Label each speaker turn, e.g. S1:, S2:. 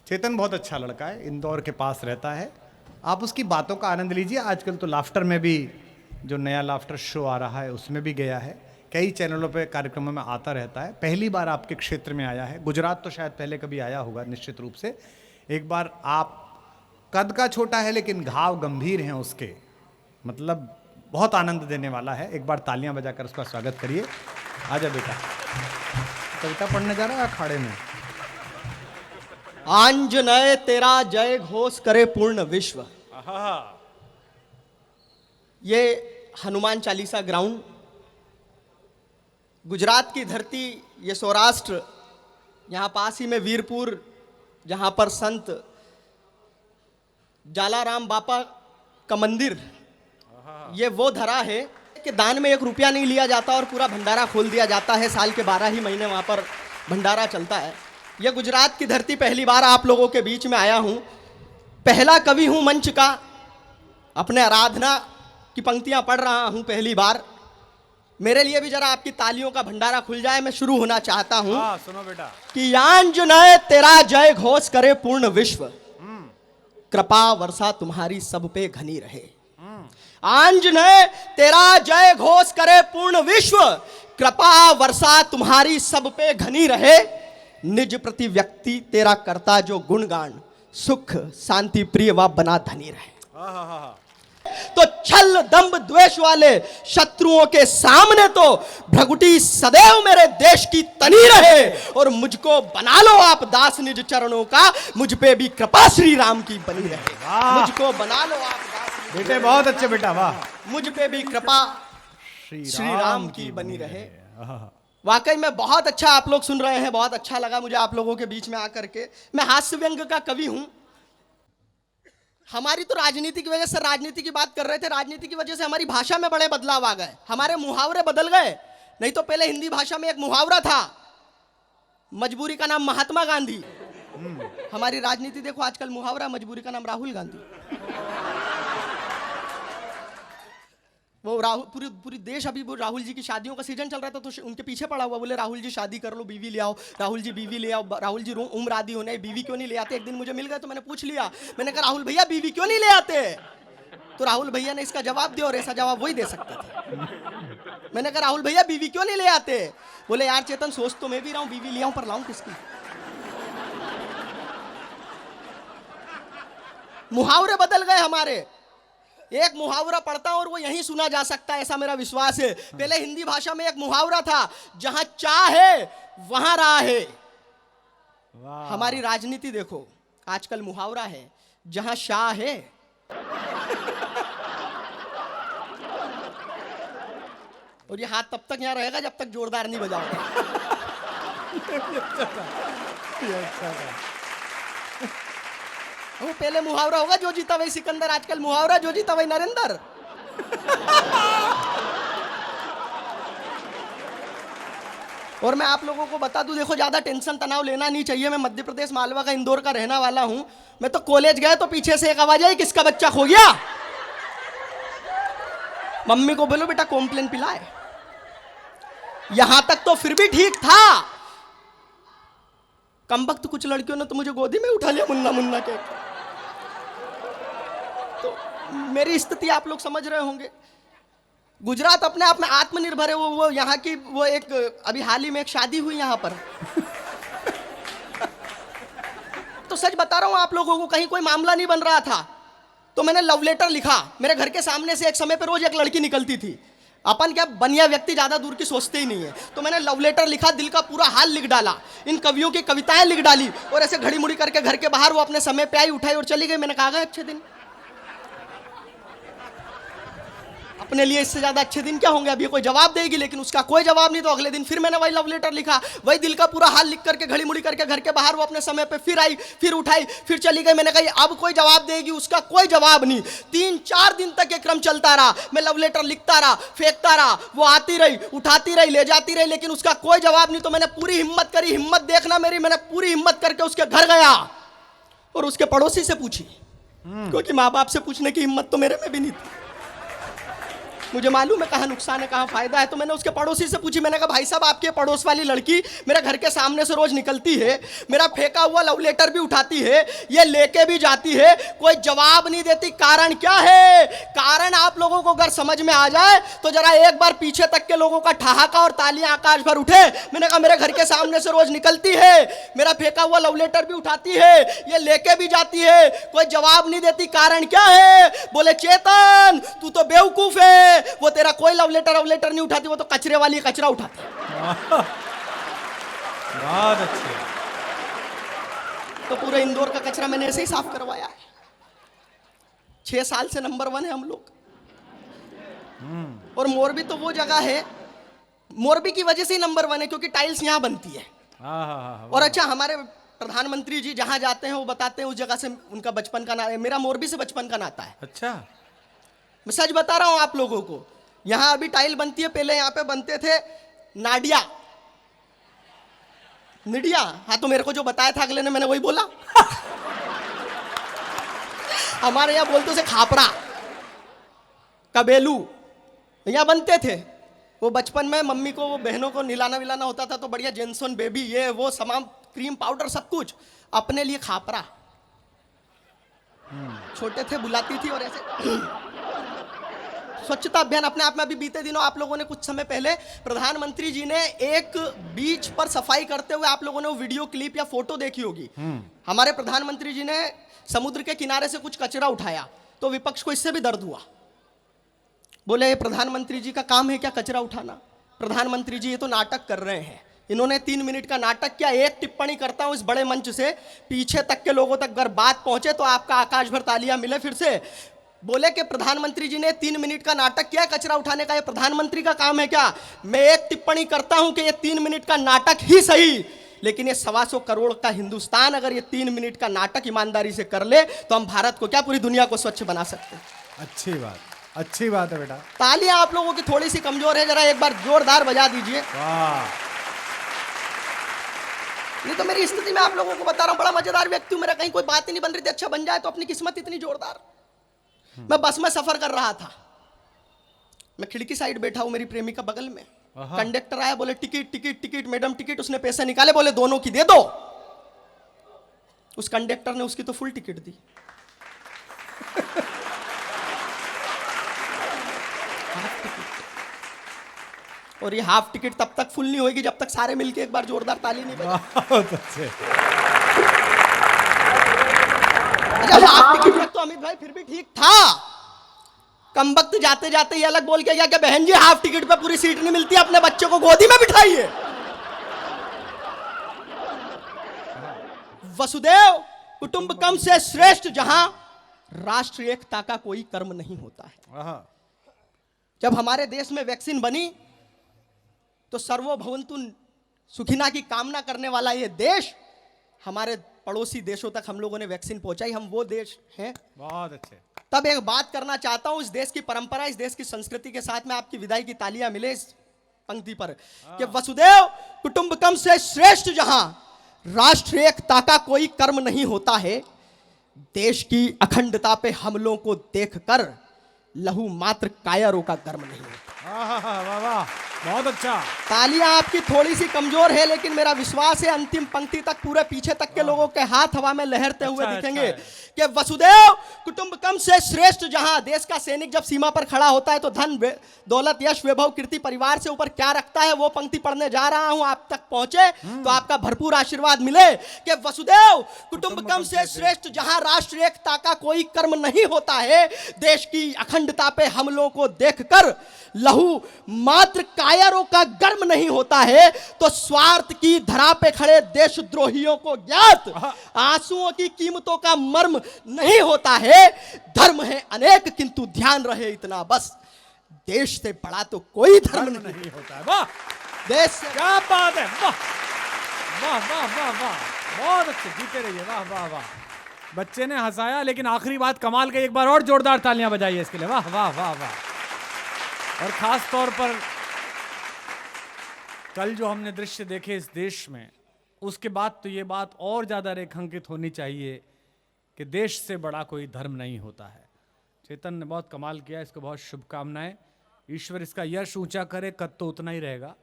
S1: चेतन बहुत अच्छा लड़का है, इंदौर के पास रहता है। आप उसकी बातों का आनंद लीजिए। आजकल तो लाफ्टर में भी जो नया लाफ्टर शो आ रहा है उसमें भी गया है, कई चैनलों पे कार्यक्रमों में आता रहता है। पहली बार आपके क्षेत्र में आया है। गुजरात तो शायद पहले कभी आया होगा निश्चित रूप से। एक बार आप, कद का छोटा है लेकिन घाव गंभीर हैं उसके, मतलब बहुत आनंद देने वाला है। एक बार तालियां बजाकर उसका स्वागत करिए। आजा बेटा। कविता पढ़ने जा रहा है अखाड़े में।
S2: आंजनेय तेरा जय घोष करे पूर्ण विश्व। ये हनुमान चालीसा ग्राउंड, गुजरात की धरती, ये सौराष्ट्र, यहाँ पास ही में वीरपुर, जहाँ पर संत जालाराम बापा का मंदिर, ये वो धरा है कि दान में 1 रुपया नहीं लिया जाता और पूरा भंडारा खोल दिया जाता है। साल के 12 ही महीने वहाँ पर भंडारा चलता है। यह गुजरात की धरती, पहली बार आप लोगों के बीच में आया हूँ। पहला कवि हूँ मंच का, अपने आराधना की पंक्तियाँ पढ़ रहा हूँ पहली बार। मेरे लिए भी जरा आपकी तालियों का भंडारा खुल जाए। मैं शुरू होना चाहता हूँ।
S1: सुनो बेटा।
S2: कि आंजनेय तेरा जय घोष करे पूर्ण विश्व, कृपा वर्षा तुम्हारी सब पे घनी रहे। आंजनेय तेरा जय घोष करे पूर्ण विश्व, कृपा वर्षा तुम्हारी सब पे घनी रहे। निज प्रति व्यक्ति तेरा करता जो गुणगान, सुख शांति प्रिय व बना धनी रहे। तो छल दंभ द्वेष वाले शत्रुओं के सामने तो भ्रगुटी सदैव मेरे देश की तनी रहे। और मुझको बना लो आप दास निज चरणों का, मुझ पे भी कृपा श्री राम की बनी रहे। मुझको बना लो आप दास।
S1: बेटे बहुत अच्छे बेटा, वाह।
S2: मुझ पे भी कृपा श्री राम की बनी रहे। वाकई में बहुत अच्छा आप लोग सुन रहे हैं। बहुत अच्छा लगा मुझे आप लोगों के बीच में आकर के। मैं हास्य व्यंग का कवि हूं। हमारी तो राजनीति की वजह से, राजनीति की बात कर रहे थे, राजनीति की वजह से हमारी भाषा में बड़े बदलाव आ गए। हमारे मुहावरे बदल गए। नहीं तो पहले हिंदी भाषा में एक मुहावरा था, मजबूरी का नाम महात्मा गांधी। हमारी राजनीति देखो आजकल मुहावरा, मजबूरी का नाम राहुल गांधी। वो पूरी देश, अभी वो राहुल जी की शादियों का सीजन चल रहा था तो उनके पीछे पड़ा हुआ, बोले राहुल जी शादी कर लो, बीवी ले आओ, राहुल जी बीवी ले आओ, राहुल जी उम्र आदि होने, बीवी क्यों नहीं ले आते। एक दिन मुझे मिल गए तो मैंने पूछ लिया, मैंने कहा राहुल भैया बीवी क्यों नहीं ले आते। तो राहुल भैया ने इसका जवाब दिया, और ऐसा जवाब वही दे सकते थे। मैंने कहा राहुल भैया बीवी क्यों नहीं ले आते। बोले यार चेतन, सोच तो मैं भी रहा हूँ, बीवी ले आऊं पर लाऊं किसकी। मुहावरे बदल गए हमारे। एक मुहावरा पढ़ता हूं और वो यहीं सुना जा सकता है, ऐसा मेरा विश्वास है। पहले हिंदी भाषा में एक मुहावरा था, जहां चाह है वहां राह है। हमारी राजनीति देखो, आजकल मुहावरा है, जहां शाह है। और ये हाथ तब तक यहां रहेगा जब तक जोरदार नहीं बजाओगे। वो पहले मुहावरा होगा जो जीता वही सिकंदर, आजकल मुहावरा जो जीता वही नरेंद्र। और मैं आप लोगों को बता दूं, देखो ज्यादा टेंशन तनाव लेना नहीं चाहिए। मैं मध्य प्रदेश मालवा का, इंदौर का रहने वाला हूं। मैं तो कॉलेज गए तो पीछे से एक आवाज आई, किसका बच्चा खो गया। मम्मी को बोलो बेटा कॉम्प्लेन पिलाए। यहां तक तो फिर भी ठीक था। कमबख्त कुछ लड़कियों ने तो मुझे गोदी में उठा लिया मुन्ना मुन्ना के। तो मेरी स्थिति आप लोग समझ रहे होंगे। गुजरात अपने आप में आत्मनिर्भर है। वो यहाँ की, वो एक अभी हाल ही में एक शादी हुई यहाँ पर। तो सच बता रहा हूँ आप लोगों को, कहीं कोई मामला नहीं बन रहा था तो मैंने लव लेटर लिखा। मेरे घर के सामने से एक समय पर रोज एक लड़की निकलती थी। अपन क्या बनिया व्यक्ति ज्यादा दूर की सोचते ही नहीं है। तो मैंने लव लेटर लिखा, दिल का पूरा हाल लिख डाला, इन कवियों की कविताएं लिख डाली, और ऐसे घड़ी मुड़ी करके घर के बाहर वो अपने समय पे आई, उठाई और चली गई। मैंने कहा गए अच्छे दिन। अपने लिए इससे ज्यादा अच्छे दिन क्या होंगे। अब ये कोई जवाब देगी, लेकिन उसका कोई जवाब नहीं। तो अगले दिन फिर मैंने वही लव लेटर लिखा, वही दिल का पूरा हाल लिख करके घड़ी मुड़ी करके घर के बाहर वो अपने समय पे फिर आई, फिर उठाई, फिर चली गई। मैंने कहा अब कोई जवाब देगी, उसका कोई जवाब नहीं। 3-4 दिन तक ये क्रम चलता रहा। मैं लव लेटर लिखता रहा, फेंकता रहा, वो आती रही, उठाती रही, ले जाती रही, लेकिन उसका कोई जवाब नहीं। तो मैंने पूरी हिम्मत करी, हिम्मत देखना मेरी, मैंने पूरी हिम्मत करके उसके घर गया और उसके पड़ोसी से पूछी, क्योंकि माँ बाप से पूछने की हिम्मत तो मेरे में भी नहीं थी। मुझे मालूम है कहाँ नुकसान है कहाँ फायदा है। तो मैंने उसके पड़ोसी से पूछी, मैंने कहा भाई साहब आपके पड़ोस वाली लड़की मेरे घर के सामने से रोज निकलती है, मेरा फेंका हुआ लव लेटर भी उठाती है, ये लेके भी जाती है, कोई जवाब नहीं देती, कारण क्या है? कारण आप लोगों को अगर समझ में आ जाए तो जरा एक बार पीछे तक के लोगों का ठहाका और तालियां आकाश भर उठे। मैंने कहा मेरे घर के सामने से रोज निकलती है, मेरा फेंका हुआ लव लेटर भी उठाती है, ये लेके भी जाती है, कोई जवाब नहीं देती, कारण क्या है? बोले चेतन तू तो बेवकूफ है, वो तेरा कोई लव लेटर नहीं उठाती, वो तो कचरे वाली कचरा उठाती।
S1: बहुत अच्छे।
S2: तो पूरे इंदौर का कचरा मैंने ऐसे ही साफ करवाया है। 6 साल से नंबर 1 है हम लोग। और मोरबी तो वो जगह है, मोरबी की वजह से ही नंबर 1 है क्योंकि टाइल्स यहां बनती है। और अच्छा, हमारे प्रधानमंत्री जी जहां जाते हैं वो बताते हैं उस जगह से उनका बचपन का नाता है। मेरा मोरबी से बचपन का नाता है।
S1: अच्छा,
S2: मैं सच बता रहा हूं आप लोगों को। यहां अभी टाइल बनती है, पहले यहां पे बनते थे नाडिया निडिया। हाँ, तो मेरे को जो बताया था अगले ने, मैंने वही बोला। हमारे यहाँ बोलते उसे खापरा, कबेलू, यहाँ बनते थे। वो बचपन में मम्मी को, वो बहनों को निलाना विलाना होता था तो बढ़िया जेनसन बेबी, ये वो तमाम क्रीम पाउडर सब कुछ, अपने लिए खापरा। छोटे थे बुलाती थी और ऐसे स्वच्छता अभियान अपने आप में। अभी बीते दिनों आप लोगों ने कुछ समय पहले प्रधानमंत्री जी ने एक बीच पर सफाई करते हुए आप लोगों ने वो वीडियो क्लिप या फोटो देखी होगी। हमारे प्रधानमंत्री जी ने समुद्र के किनारे से कुछ कचरा उठाया तो विपक्ष को इससे भी दर्द हुआ। बोले प्रधानमंत्री जी का काम है क्या कचरा उठाना? प्रधानमंत्री जी ये तो नाटक कर रहे हैं। इन्होंने 3 मिनट का नाटक किया। एक टिप्पणी करता हूं इस बड़े मंच से, पीछे तक के लोगों तक अगर बात पहुंचे तो आपका आकाश भर तालियां मिले फिर से। बोले कि प्रधानमंत्री जी ने 3 मिनट का नाटक किया कचरा उठाने का, ये प्रधानमंत्री का काम है क्या? मैं एक टिप्पणी करता हूं कि ये 3 मिनट का नाटक ही सही, लेकिन ये 125 करोड़ का हिंदुस्तान अगर ये 3 मिनट का नाटक ईमानदारी से कर ले तो हम भारत को क्या पूरी दुनिया को स्वच्छ बना सकते हैं।
S1: अच्छी बात, अच्छी बात है बेटा।
S2: तालियां आप लोगों की थोड़ी सी कमजोर है, जरा एक बार जोरदार बजा दीजिए।
S1: वाह,
S2: नहीं तो मेरी स्थिति में आप लोगों को बता रहा हूं, बड़ा मजेदार व्यक्ति हूं, मेरा कहीं कोई बात ही नहीं बन रही थी। अच्छा बन जाए तो अपनी किस्मत इतनी जोरदार। मैं बस में सफर कर रहा था, मैं खिड़की साइड बैठा हूं, मेरी प्रेमिका बगल में। कंडक्टर आया, बोले ticket ticket ticket madam ticket. उसने पैसे निकाले, बोले दोनों की दे दो। उस कंडक्टर ने उसकी तो फुल टिकट दी। और ये हाफ टिकट तब तक फुल नहीं होगी जब तक सारे मिलके एक बार जोरदार ताली नहीं बजाएं।
S1: बहुत अच्छे।
S2: अच्छा, हाफ टिकट तक तो अमित भाई फिर भी ठीक था। कम वक्त जाते जाते ये अलग बोल के गया कि बहन जी हाफ टिकट पे पूरी सीट नहीं मिलती, अपने बच्चे को गोदी में बिठाइए। वसुदेव कुटुंबकम से श्रेष्ठ जहां राष्ट्र एकता का कोई कर्म नहीं होता है। जब हमारे देश में वैक्सीन बनी तो सर्वभवन्तु सुखिना की कामना करने वाला ये देश, हमारे पड़ोसी देशों तक हम लोगों ने वैक्सीन पहुंचाई। हम वो देश हैं।
S1: बहुत अच्छे।
S2: तब एक बात करना चाहता हूं, इस देश की परंपरा, इस देश की संस्कृति के साथ में आपकी विदाई की तालियां मिले इस पंक्ति पर कि वसुदेव कुटुंबकम से श्रेष्ठ जहां राष्ट्र एकता का कोई कर्म नहीं होता है, देश की अखंडता पे हमलों को देखकर लहू मात्र कायरों का गर्म नहीं होता।
S1: वाह वाह, बहुत अच्छा।
S2: तालियां आपकी थोड़ी सी कमजोर है, लेकिन मेरा विश्वास है अंतिम पंक्ति तक पूरे पीछे तक के लोगों के हाथ हवा में लहरते हुए दिखेंगे कि वसुदेव कुटुंबकम से श्रेष्ठ जहां देश का सैनिक जब सीमा पर खड़ा होता है तो धन दौलत यश वैभव कीर्ति परिवार से ऊपर क्या रखता है, वो पंक्ति पढ़ने जा रहा हूं। आप तक पहुंचे तो आपका भरपूर आशीर्वाद मिले कि वसुदेव कुटुंबकम से श्रेष्ठ जहां राष्ट्र एकता का कोई कर्म नहीं होता है, देश की अखंडता पे हमलों को देखकर लहू मात्र कायरों का गर्म नहीं होता है, तो स्वार्थ की धरा पे खड़े देशद्रोहियों को ज्ञात आंसुओं की कीमतों का मर्म नहीं होता है। धर्म है अनेक किंतु ध्यान रहे इतना बस, देश से बड़ा तो कोई धर्म नहीं
S1: होता है। वाह,
S2: देश से
S1: क्या बात है। वाह वाह वाह वाह वाह, बहुत अच्छे, जीते रहिए। वाह वाह वाह, बच्चे ने हंसाया लेकिन आखिरी बात कमाल का। एक बार और जोरदार तालियां बजाइए इसके लिए। वाह वाह वाह वाह। और खास तौर पर कल जो हमने दृश्य देखे इस देश में, उसके बाद तो ये बात और ज्यादा रेखांकित होनी चाहिए कि देश से बड़ा कोई धर्म नहीं होता है। चेतन ने बहुत कमाल किया, इसको बहुत शुभकामनाएं। ईश्वर इसका यश ऊंचा करे, कद तो उतना ही रहेगा।